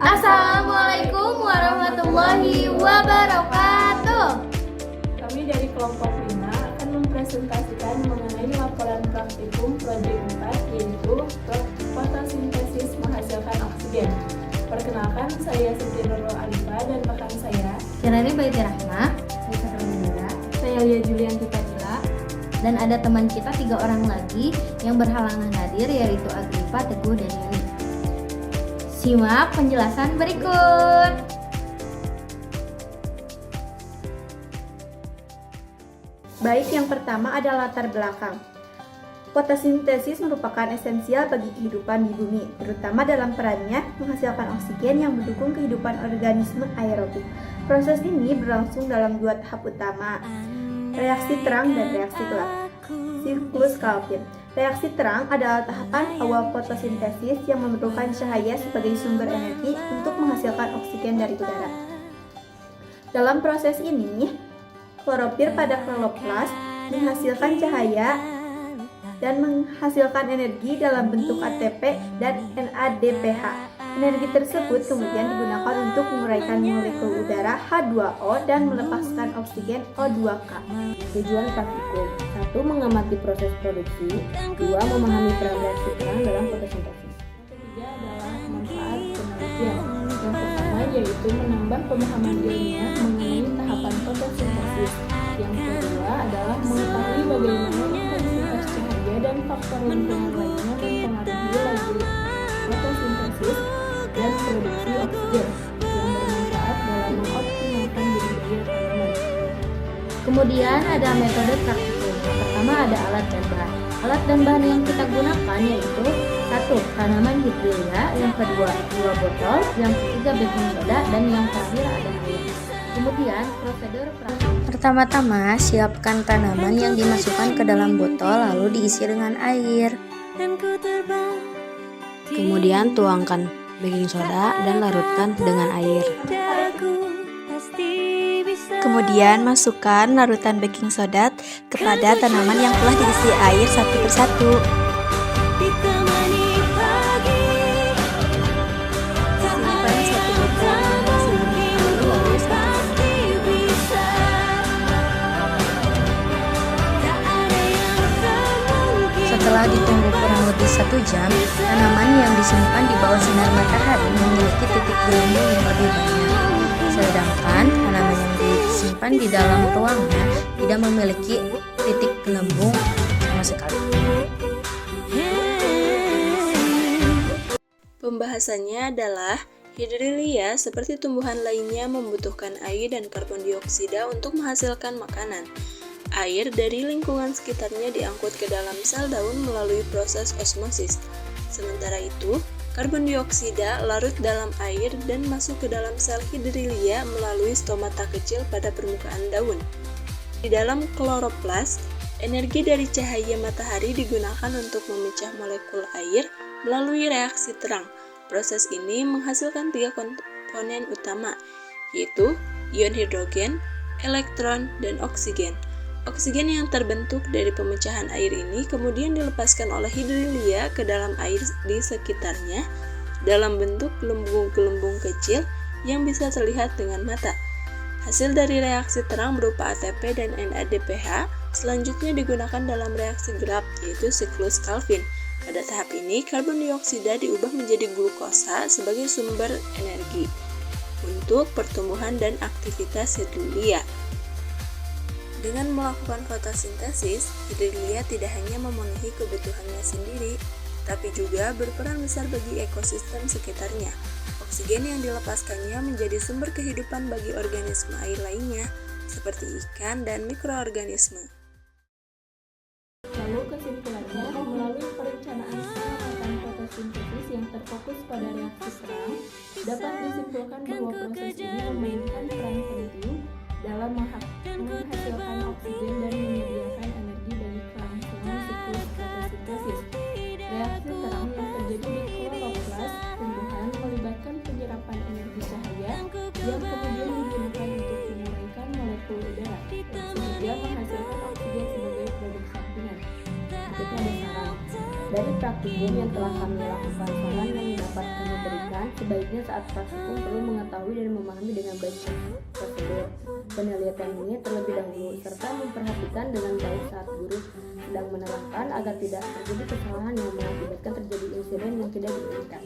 Assalamualaikum warahmatullahi wabarakatuh. Kami dari kelompok 5 akan mempresentasikan mengenai laporan praktikum proyek 4, yaitu fotosintesis menghasilkan oksigen. Perkenalkan, saya Siti Nurul Alifah dan rekan saya Kirani Baiti Rahma, saya Lia Julianti Fadila. dan ada teman kita 3 orang lagi yang berhalangan hadir, yaitu Agripa, Teguh, dan Yuni. Simak penjelasan berikut. Baik, yang pertama ada latar belakang. Fotosintesis merupakan esensial bagi kehidupan di bumi, terutama dalam perannya menghasilkan oksigen yang mendukung kehidupan organisme aerobik. Proses ini berlangsung dalam 2 tahap utama, reaksi terang dan reaksi gelap. Siklus Calvin. Reaksi terang adalah tahapan awal fotosintesis yang memerlukan cahaya sebagai sumber energi untuk menghasilkan oksigen dari udara. Dalam proses ini, klorofil pada kloroplas menghasilkan cahaya dan menghasilkan energi dalam bentuk ATP dan NADPH. Energi tersebut kemudian digunakan untuk menguraikan molekul udara H2O dan melepaskan oksigen O2K. Tujuan praktikum: 1. Mengamati proses produksi. 2. Memahami peran reaksi terang dalam fotosintesis. Ketiga adalah manfaat penelitian. Yang pertama yaitu menambah pemahaman ilmiah mengenai tahapan fotosintesis. Yang kedua adalah mengetahui bagaimana intensitas cahaya dan faktor lingkungan lainnya mempengaruhi laju fotosintesis dan produksi oksigen yang bermanfaat dalam mengoptimalkan budidaya tanaman. Kemudian ada metode praktikum. Yang pertama ada alat dan bahan. Alat dan bahan yang kita gunakan yaitu 1. Tanaman hidrolia, yang kedua 2 botol, yang ketiga baking soda, dan yang terakhir ada air. Kemudian prosedur praktikum. Pertama-tama, siapkan tanaman yang dimasukkan ke dalam botol lalu diisi dengan air. Kemudian tuangkan baking soda dan larutkan dengan air. Kemudian masukkan larutan baking soda kepada tanaman yang telah diisi air satu persatu. Simpan satu botol sebelum ditaruh lalu setelah ditunggu kurang lebih 1 jam, tanaman yang disimpan di bawah sinar matahari memiliki titik gelembung yang lebih banyak. Sedangkan tanaman yang disimpan di dalam ruangan tidak memiliki titik gelembung sama sekali. Pembahasannya adalah hidrolia seperti tumbuhan lainnya membutuhkan air dan karbon dioksida untuk menghasilkan makanan. Air dari lingkungan sekitarnya diangkut ke dalam sel daun melalui proses osmosis. Sementara itu, karbon dioksida larut dalam air dan masuk ke dalam sel hidrolia melalui stomata kecil pada permukaan daun. Di dalam kloroplas, energi dari cahaya matahari digunakan untuk memecah molekul air melalui reaksi terang. Proses ini menghasilkan 3 komponen utama, yaitu ion hidrogen, elektron, dan oksigen. Oksigen yang terbentuk dari pemecahan air ini kemudian dilepaskan oleh hidrolia ke dalam air di sekitarnya dalam bentuk gelembung-gelembung kecil yang bisa terlihat dengan mata. Hasil dari reaksi terang berupa ATP dan NADPH selanjutnya digunakan dalam reaksi gelap, yaitu siklus Calvin. Pada tahap ini, karbon dioksida diubah menjadi glukosa sebagai sumber energi untuk pertumbuhan dan aktivitas hidrolia. Dengan melakukan fotosintesis, hidrolia tidak hanya memenuhi kebutuhannya sendiri, tapi juga berperan besar bagi ekosistem sekitarnya. Oksigen yang dilepaskannya menjadi sumber kehidupan bagi organisme air lainnya, seperti ikan dan mikroorganisme. Lalu kesimpulannya, melalui perencanaan pengamatan fotosintesis yang terfokus pada reaksi terang, dapat disimpulkan bahwa proses ini memainkan peran penting dalam menghasilkan oksigen dan menyediakan energi bagi kelangsungan siklus fotosintesis. Reaksi terang yang terjadi di kloroplas tumbuhan melibatkan penyerapan energi cahaya yang kemudian digunakan untuk menguraikan molekul udara dan sehingga menghasilkan oksigen sebagai produk sampingan. Berikutnya ada saran. Dari praktikum yang telah kami lakukan, saran yang dapat kami berikan, sebaiknya saat praktikum perlu mengetahui dan memahami dengan baik prosedur penelitian ini terlebih dahulu, serta memperhatikan dengan baik saat guru sedang menerangkan agar tidak terjadi kesalahan yang mengakibatkan terjadi insiden yang tidak diinginkan.